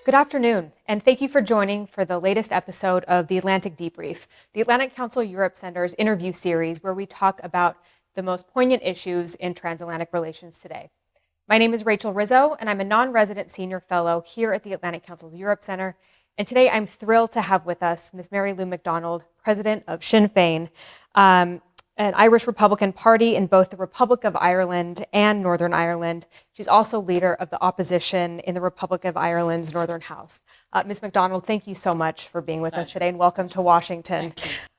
Good afternoon, and thank you for joining for the latest episode of the Atlantic Debrief, the Atlantic Council Europe Center's interview series where we talk about the most poignant issues in transatlantic relations today. My name is Rachel Rizzo, and I'm a non-resident senior fellow here at the Atlantic Council Europe Center. And today I'm thrilled to have with us Ms. Mary Lou McDonald, president of Sinn Fein, an Irish Republican Party in both the Republic of Ireland and Northern Ireland. She's also leader of the opposition in the Republic of Ireland's Northern House. Ms. McDonald, thank you so much for being with us today, and welcome to Washington.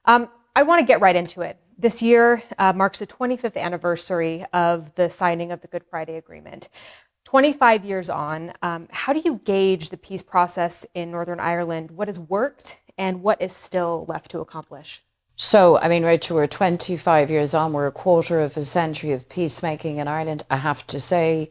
I want to get right into it. This year marks the 25th anniversary of the signing of the Good Friday Agreement. 25 years on, how do you gauge the peace process in Northern Ireland? What has worked and what is still left to accomplish? So, Rachel, we're 25 years on. We're a quarter of a century of peacemaking in Ireland. I have to say,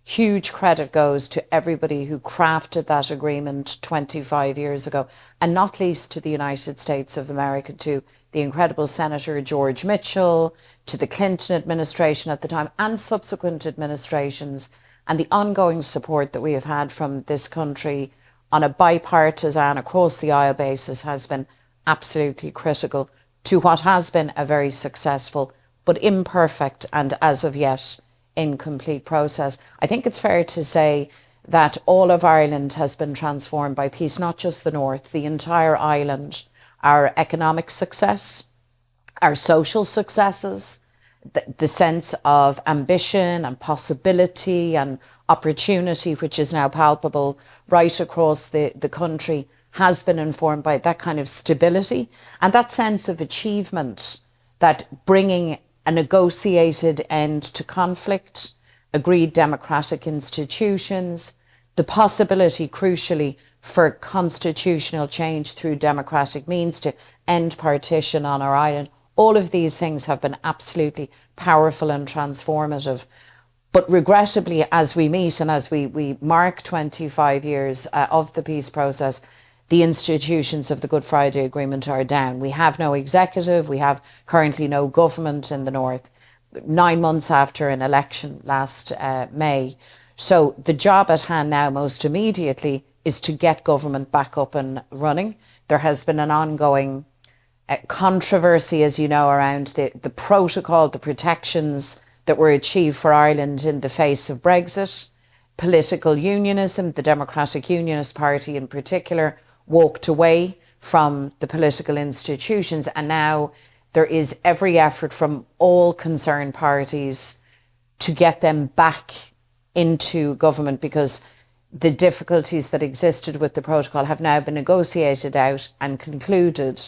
huge credit goes to everybody who crafted that agreement 25 years ago, and not least to the United States of America, to the incredible Senator George Mitchell, to the Clinton administration at the time, and subsequent administrations, and the ongoing support that we have had from this country on a bipartisan, across the aisle basis has been absolutely critical to what has been a very successful but imperfect and as of yet incomplete process. I think it's fair to say that all of Ireland has been transformed by peace, not just the north, the entire island. Our economic success, our social successes, the sense of ambition and possibility and opportunity, which is now palpable right across the country, has been informed by that kind of stability and that sense of achievement, that bringing a negotiated end to conflict, agreed democratic institutions, the possibility, crucially, for constitutional change through democratic means to end partition on our island. All of these things have been absolutely powerful and transformative. But regrettably, as we meet and as we mark 25 years of the peace process, the institutions of the Good Friday Agreement are down. We have no executive, we have currently no government in the north, 9 months after an election last May. So the job at hand now most immediately is to get government back up and running. There has been an ongoing controversy, as you know, around the protocol, the protections that were achieved for Ireland in the face of Brexit. Political unionism, the Democratic Unionist Party in particular, walked away from the political institutions, and now there is every effort from all concerned parties to get them back into government, because the difficulties that existed with the protocol have now been negotiated out and concluded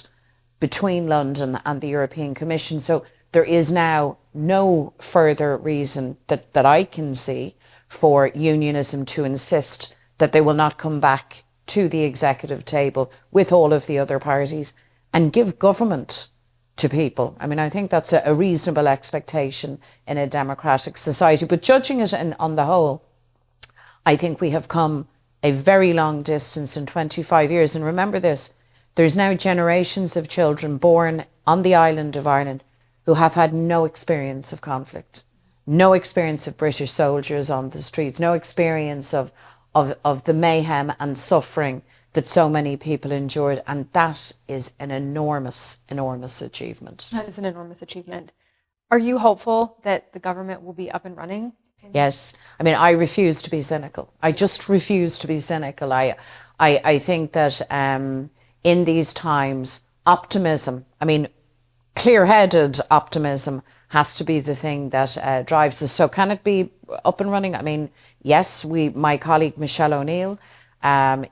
between London and the European Commission. So there is now no further reason that I can see for unionism to insist that they will not come back to the executive table with all of the other parties and give government to people. I think that's a reasonable expectation in a democratic society. But judging it on the whole, I think we have come a very long distance in 25 years. And remember this, there's now generations of children born on the island of Ireland who have had no experience of conflict, no experience of British soldiers on the streets, no experience of the mayhem and suffering that so many people endured. And that is an enormous, enormous achievement. That is an enormous achievement. Are you hopeful that the government will be up and running? Yes. I refuse to be cynical. I just refuse to be cynical. I think that in these times, optimism, clear-headed optimism has to be the thing that drives us. So can it be up and running? Yes, my colleague Michelle O'Neill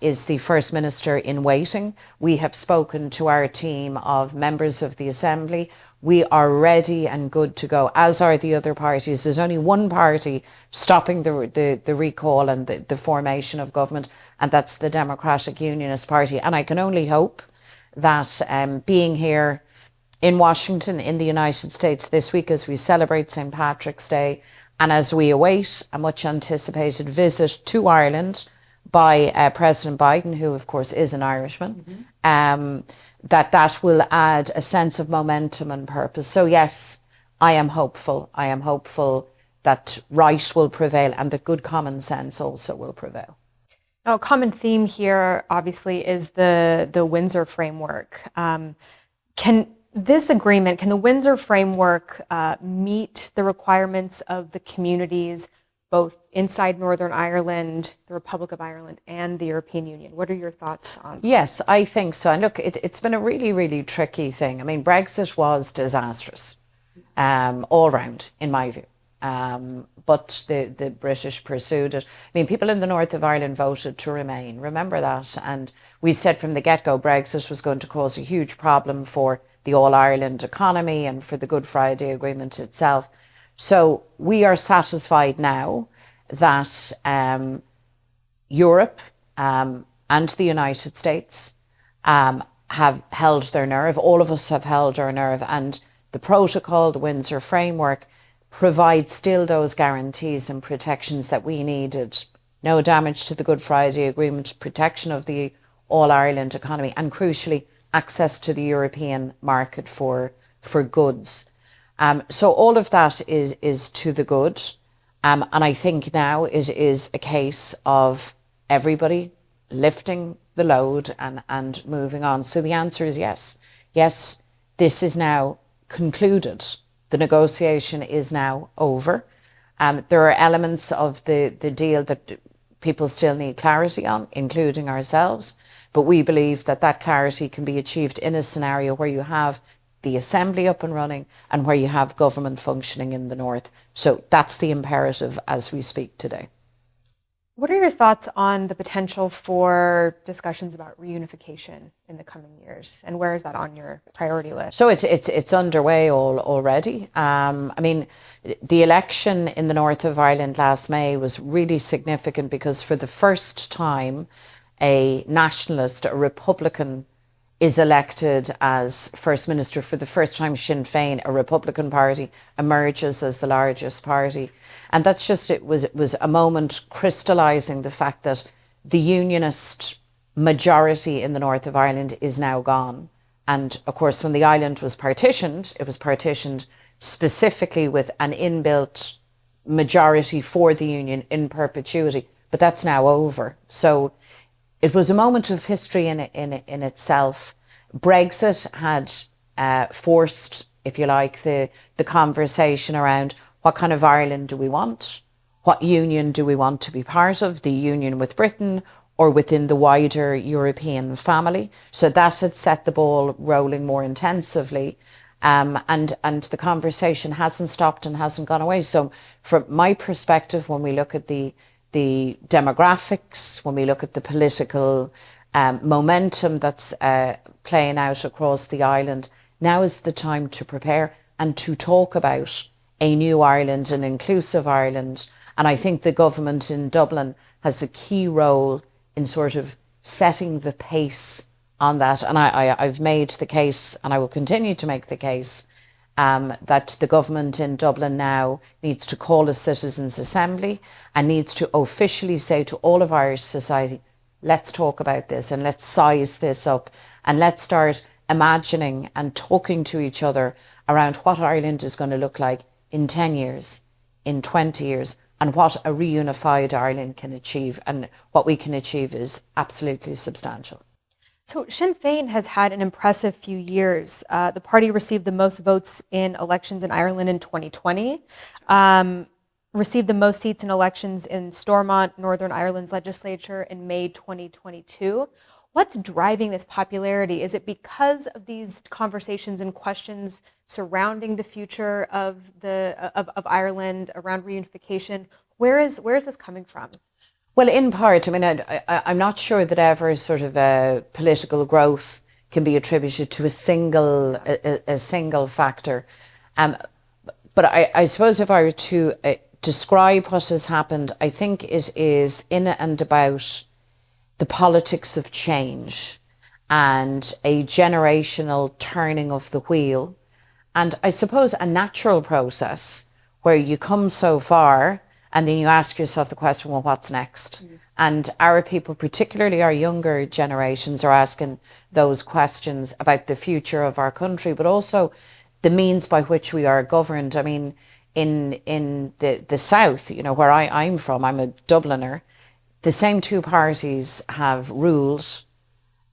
is the First Minister in waiting. We have spoken to our team of members of the Assembly. We are ready and good to go, as are the other parties. There's only one party stopping the recall and the formation of government, and that's the Democratic Unionist Party. And I can only hope that being here in Washington, in the United States this week, as we celebrate St. Patrick's Day, and as we await a much anticipated visit to Ireland by President Biden, who of course is an Irishman, that will add a sense of momentum and purpose. So yes, I am hopeful. I am hopeful that right will prevail and that good common sense also will prevail. Now, a common theme here, obviously, is the Windsor Framework. Can the Windsor Framework meet the requirements of the communities both inside Northern Ireland, the Republic of Ireland, and the European Union? What are your thoughts on that? Yes, I think so. And look, it's been a really, really tricky thing. I mean, Brexit was disastrous all round, in my view. But the British pursued it. I mean, people in the north of Ireland voted to remain. Remember that. And we said from the get-go Brexit was going to cause a huge problem for the All-Ireland economy and for the Good Friday Agreement itself. So we are satisfied now that Europe and the United States have held their nerve. All of us have held our nerve. And the protocol, the Windsor Framework, provides still those guarantees and protections that we needed. No damage to the Good Friday Agreement, protection of the All-Ireland economy, and crucially, access to the European market for goods. So all of that is to the good. And I think now it is a case of everybody lifting the load and moving on. So the answer is yes. Yes, this is now concluded. The negotiation is now over. There are elements of the deal that people still need clarity on, including ourselves. But we believe that that clarity can be achieved in a scenario where you have the assembly up and running and where you have government functioning in the north. So that's the imperative as we speak today. What are your thoughts on the potential for discussions about reunification in the coming years, and where is that on your priority list? So it's underway already. I mean, the election in the north of Ireland last May was really significant because for the first time, a nationalist, a Republican, is elected as First Minister. For the first time, Sinn Fein, a Republican party, emerges as the largest party. And that's just, it was a moment crystallising the fact that the unionist majority in the north of Ireland is now gone. And of course, when the island was partitioned, it was partitioned specifically with an inbuilt majority for the union in perpetuity. But that's now over. So it was a moment of history in itself. Brexit had forced, if you like, the conversation around what kind of Ireland do we want? What union do we want to be part of? The union with Britain or within the wider European family? So that had set the ball rolling more intensively. And the conversation hasn't stopped and hasn't gone away. So from my perspective, when we look at the demographics, when we look at the political momentum that's playing out across the island, now is the time to prepare and to talk about a new Ireland, an inclusive Ireland. And I think the government in Dublin has a key role in sort of setting the pace on that. And I've made the case, and I will continue to make the case, that the government in Dublin now needs to call a citizens' assembly and needs to officially say to all of Irish society, let's talk about this and let's size this up and let's start imagining and talking to each other around what Ireland is going to look like in 10 years, in 20 years, and what a reunified Ireland can achieve. And what we can achieve is absolutely substantial. So Sinn Féin has had an impressive few years. The party received the most votes in elections in Ireland in 2020, received the most seats in elections in Stormont, Northern Ireland's legislature in May 2022. What's driving this popularity? Is it because of these conversations and questions surrounding the future of Ireland, around reunification? Where is this coming from? Well, in part, I mean, I'm not sure that ever sort of political growth can be attributed to a single factor. But I suppose if I were to describe what has happened, I think it is in and about the politics of change and a generational turning of the wheel. And I suppose a natural process where you come so far and then you ask yourself the question, well, what's next? And our people, particularly our younger generations, are asking those questions about the future of our country, but also the means by which we are governed. I mean, in the south, you know, where I'm from, I'm a Dubliner, the same two parties have ruled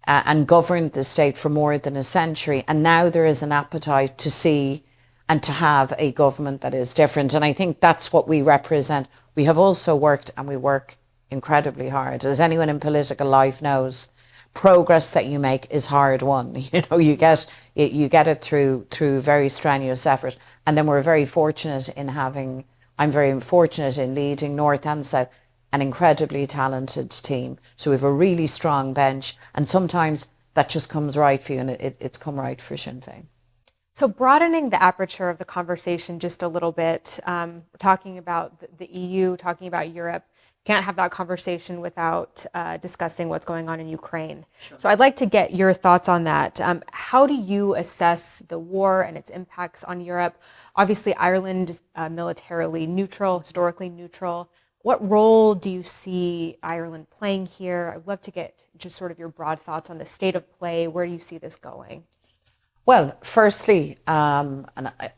and governed the state for more than a century, and now there is an appetite to see and to have a government that is different. And I think that's what we represent. We have also worked, and we work incredibly hard. As anyone in political life knows, progress that you make is hard won. You get it through very strenuous effort. And then we're very fortunate in having, I'm very fortunate in leading North and South, an incredibly talented team. So we have a really strong bench, and sometimes that just comes right for you, and it's come right for Sinn Fein. So broadening the aperture of the conversation just a little bit, talking about the EU, talking about Europe, can't have that conversation without discussing what's going on in Ukraine. Sure. So I'd like to get your thoughts on that. How do you assess the war and its impacts on Europe? Obviously, Ireland is militarily neutral, historically neutral. What role do you see Ireland playing here? I'd love to get just sort of your broad thoughts on the state of play. Where do you see this going? Well, firstly, and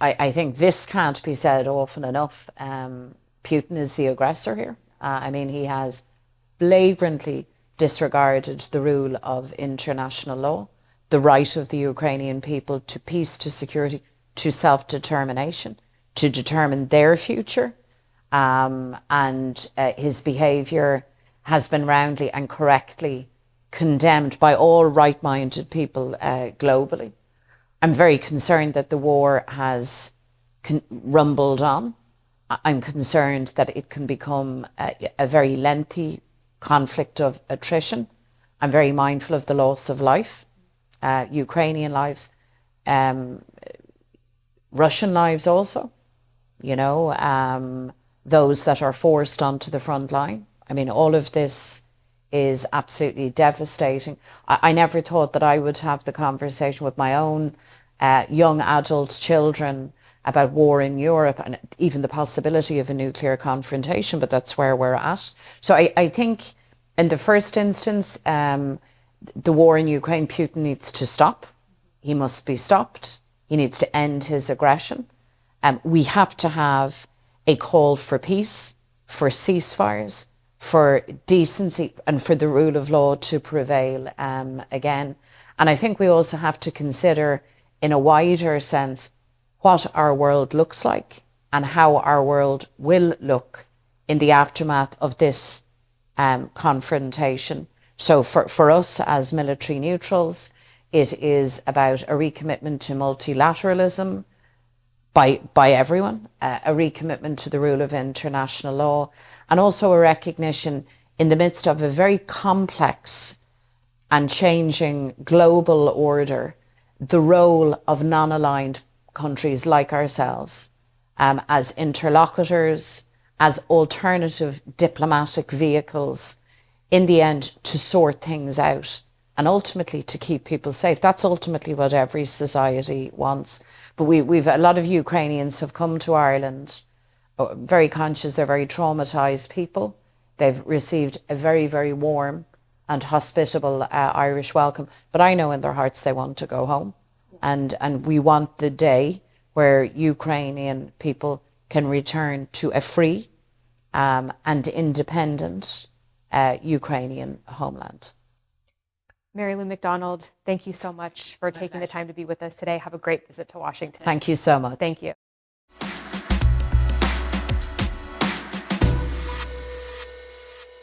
I think this can't be said often enough, Putin is the aggressor here. I mean, he has flagrantly disregarded the rule of international law, the right of the Ukrainian people to peace, to security, to self-determination, to determine their future. And his behaviour has been roundly and correctly condemned by all right-minded people globally. I'm very concerned that the war has rumbled on. I'm concerned that it can become a very lengthy conflict of attrition. I'm very mindful of the loss of life, Ukrainian lives, Russian lives also, those that are forced onto the front line. I mean, all of this is absolutely devastating. I never thought that I would have the conversation with my own young adult children about war in Europe and even the possibility of a nuclear confrontation, but that's where we're at. So I think in the first instance, the war in Ukraine, Putin needs to stop. He must be stopped. He needs to end his aggression. We have to have a call for peace, for ceasefires, for decency, and for the rule of law to prevail again. And I think we also have to consider, in a wider sense, what our world looks like and how our world will look in the aftermath of this confrontation. So for us as military neutrals, it is about a recommitment to multilateralism by everyone, a recommitment to the rule of international law, and also a recognition in the midst of a very complex and changing global order, the role of non-aligned countries like ourselves as interlocutors, as alternative diplomatic vehicles, in the end to sort things out and ultimately to keep people safe. That's ultimately what every society wants. But we've a lot of Ukrainians have come to Ireland very conscious, they're very traumatised people. They've received a very, very warm and hospitable Irish welcome. But I know in their hearts they want to go home. And we want the day where Ukrainian people can return to a free and independent Ukrainian homeland. Mary Lou McDonald, thank you so much for taking the time to be with us today. Have a great visit to Washington. Thank you so much. Thank you.